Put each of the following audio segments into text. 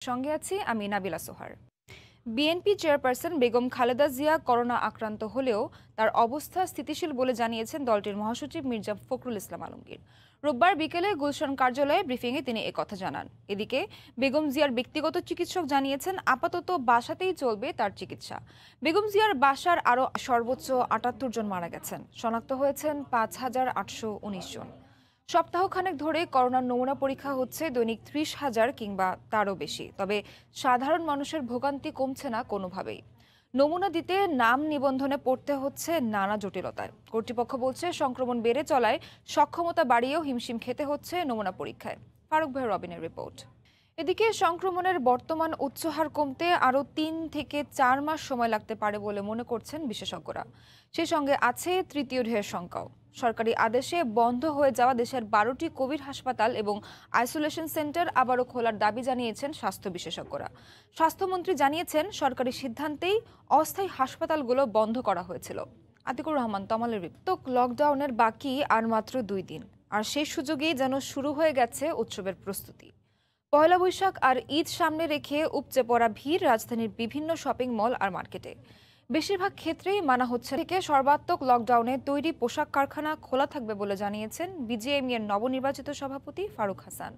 সঙ্গে আছি আমি নাবিলা সোহার। বিএনপি চেয়ারপারসন বেগম খালেদা জিয়া করোনা আক্রান্ত হলেও তার অবস্থা স্থিতিশীল বলে জানিয়েছেন দলটির মহাসচিব মির্জা ফখরুল ইসলাম আলমগীর। রোববার বিকেলে গুলশান কার্যালয়ে ব্রিফিংয়ে তিনি একথা জানান। এদিকে বেগম জিয়ার ব্যক্তিগত চিকিৎসক জানিয়েছেন আপাতত বাসাতেই চলবে তার চিকিৎসা। বেগম জিয়ার বাসার আরও সর্বোচ্চ ৭৮ জন মারা গেছেন, শনাক্ত হয়েছেন ৫,৮১৯ জন। সপ্তাহখানেক ধরে করোনার নমুনা পরীক্ষা হচ্ছে দৈনিক ৩০,০০০ কিংবা তারও বেশি। তবে সাধারণ মানুষের ভোগান্তি কমছে না কোনোভাবেই। নমুনা দিতে নাম নিবন্ধনে পড়তে হচ্ছে নানা জটিলতায়। কর্তৃপক্ষ বলছে সংক্রমণ বেড়ে চলায় সক্ষমতা বাড়িয়েও হিমশিম খেতে হচ্ছে নমুনা পরীক্ষায়। ফারুক ভাই রবিনের রিপোর্ট। এদিকে সংক্রমণের বর্তমান উচ্চ হার কমতে আরও ৩ থেকে ৪ মাস সময় লাগতে পারে বলে মনে করছেন বিশেষজ্ঞরা। সেই সঙ্গে আছে তৃতীয় ঢেউয়ের শঙ্কাও। সরকারি আদেশে বন্ধ হয়ে যাওয়া দেশের ১২টি কোভিড হাসপাতাল এবং আইসোলেশন সেন্টার আবারও খোলার দাবি জানিয়েছেন স্বাস্থ্য বিশেষজ্ঞরা। স্বাস্থ্যমন্ত্রী জানিয়েছেন সরকারি সিদ্ধান্তেই অস্থায়ী হাসপাতালগুলো বন্ধ করা হয়েছিল। আতিকুর রহমান তমালের রিপোর্ট। লকডাউনের বাকি আর মাত্র ২ দিন, আর সেই সুযোগেই যেন শুরু হয়ে গেছে উৎসবের প্রস্তুতি। পয়লা বৈশাখ আর ঈদ সামনে রেখে উপচে পড়া ভিড় রাজধানীর বিভিন্ন শপিং মল আর মার্কেটে। বেশিরভাগ ক্ষেত্রেই মানা হচ্ছে থেকে সর্বাত্মক লকডাউনে তৈরি পোশাক কারখানা খোলা থাকবে বলে জানিয়েছেন বিজিএমইএর নবনির্বাচিত সভাপতি ফারুক হাসান।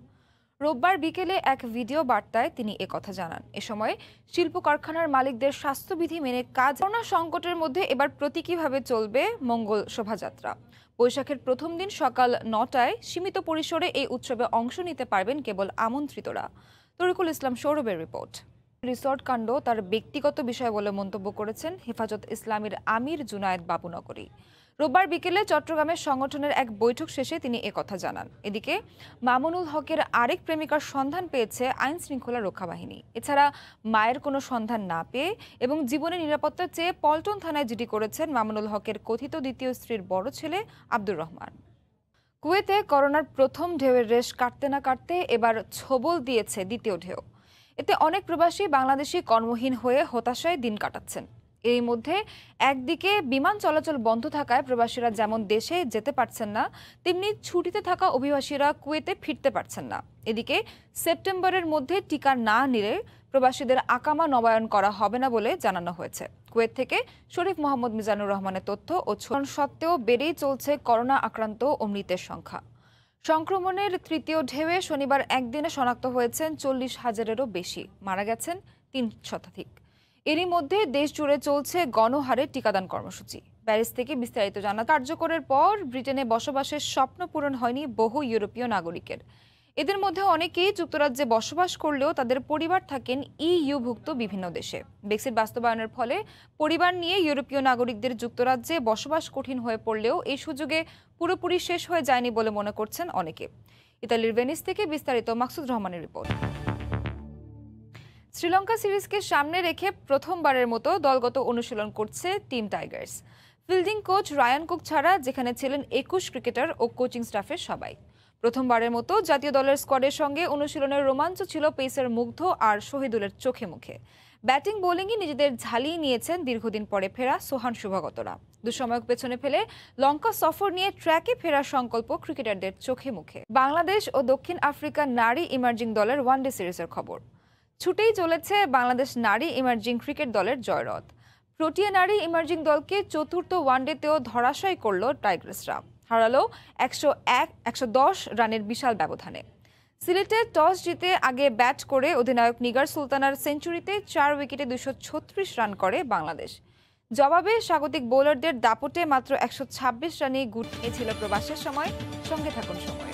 রোববার বিকেলে এক ভিডিও বার্তায় তিনি একথা জানান। এ সময় শিল্প কারখানার মালিকদের স্বাস্থ্যবিধি মেনে কাজ। করোনা সংকটের মধ্যে এবার প্রতীকীভাবে চলবে মঙ্গল শোভাযাত্রা। বৈশাখের প্রথম দিন সকাল ৯টায় সীমিত পরিসরে এই উৎসবে অংশ নিতে পারবেন কেবল আমন্ত্রিতরা। তরিকুল ইসলাম সৌরভের রিপোর্ট। রিসর্ট কাণ্ড তার ব্যক্তিগত বিষয় বলে মন্তব্য করেছেন হেফাজত ইসলামের আমির জুনায়েদ বাবুনগরী। রোববার বিকেলে চট্টগ্রামের সংগঠনের এক বৈঠক শেষে তিনি একথা জানান। এদিকে মামুনুল হকের আরেক প্রেমিকার সন্ধান পেয়েছে আইন শৃঙ্খলা রক্ষা বাহিনী। এছাড়া মায়ের কোনো সন্ধান না পেয়ে এবং জীবনের নিরাপত্তা চেয়ে পল্টন থানায় জিডি করেছেন মামুনুল হকের কথিত দ্বিতীয় স্ত্রীর বড় ছেলে আব্দুর রহমান। কুয়েতে করোনার প্রথম ঢেউয়ের রেশ কাটতে না কাটতে এবার ছোবল দিয়েছে দ্বিতীয় ঢেউ। এতে অনেক প্রবাসী বাংলাদেশি কর্মহীন হয়ে হতাশায় দিন কাটাচ্ছেন। এর মধ্যে একদিকে বিমান চলাচল বন্ধ থাকায় প্রবাসীরা যেমন দেশে যেতে পারছেন না, তেমনি ছুটিতে থাকা অভিবাসীরা কুয়েতে ফিরতে পারছেন না। এদিকে সেপ্টেম্বরের মধ্যে টিকা না নিলে প্রবাসীদের আকামা নবায়ন করা হবে না বলে জানানো হয়েছে। কুয়েত থেকে শরীফ মোহাম্মদ মিজানুর রহমানের তথ্য ও সত্ত্বেও বেড়েই চলছে করোনা আক্রান্ত ও মৃতের সংখ্যা। সংক্রমণের তৃতীয় ঢেউয়ে শনিবার একদিনে শনাক্ত হয়েছেন ৪০,০০০-এরও বেশি, মারা গেছেন ৩ শতাধিক। এরই মধ্যে দেশ জুড়ে চলছে গণহারে টিকাদান কর্মসূচি। প্যারিস থেকে বিস্তারিত জানা। কার্যকরের পর ব্রিটেনে বসবাসের স্বপ্ন পূরণ হয়নি বহু ইউরোপীয় নাগরিকের। এদের মধ্যে অনেকেই যুক্তরাজ্যে বসবাস করলেও তাদের পরিবার থাকেন ইইউভুক্ত বিভিন্ন দেশে। ব্রেক্সিট বাস্তবায়নের ফলে পরিবার নিয়ে ইউরোপীয় নাগরিকদের যুক্তরাজ্যে বসবাস কঠিন হয়ে পড়লেও এই সুযোগে পুরোপুরি শেষ হয়ে যায়নি বলে মনে করছেন অনেকে। ইতালির ভেনিস থেকে বিস্তারিত মাকসুদ রহমানের রিপোর্ট। শ্রীলঙ্কা সিরিজকে সামনে রেখে প্রথমবারের মতো দলগত অনুশীলন করছে team Tigers. Fielding coach Ryan Cook ছাড়া যেখানে ছিলেন ২১ ক্রিকেটার ও কোচিং স্টাফের সবাই। প্রথমবারের মতো জাতীয় দলের স্কোয়াডের সঙ্গে অনুশীলনের রোমাঞ্চ ছিল পেসার মুগ্ধ আর শহীদুলের চোখে মুখে। ব্যাটিং বোলিংয়ে নিজেদের ঝালিয়ে নিয়েছেন দীর্ঘদিন পরে ফেরা সোহান শুভাগতরা। দুঃসময়ক পেছনে ফেলে লঙ্কা সফর নিয়ে ট্র্যাকে ফেরার সংকল্প ক্রিকেটারদের চোখে মুখে। বাংলাদেশ ও দক্ষিণ আফ্রিকার নারী ইমার্জিং দলের ওয়ানডে সিরিজের খবর। ছুটেই চলেছে বাংলাদেশ নারী ইমার্জিং ক্রিকেট দলের জয়রথ। প্রোটিয়া নারী ইমার্জিং দলকে চতুর্থ ওয়ানডেতেও ধরাশায়ী করল টাইগার্সরা, হারালো ১১০ রানের বিশাল ব্যবধানে। সিলেটে টস জিতে আগে ব্যাট করে অধিনায়ক নিগার সুলতানার সেঞ্চুরিতে ৪ উইকেটে ২৩৬ রান করে বাংলাদেশ। জবাবে স্বাগতিক বোলারদের দাপটে মাত্র ১২৬ রানে গুটিয়েছিল প্রবাসের সময়। সঙ্গে থাকুন সময়ে।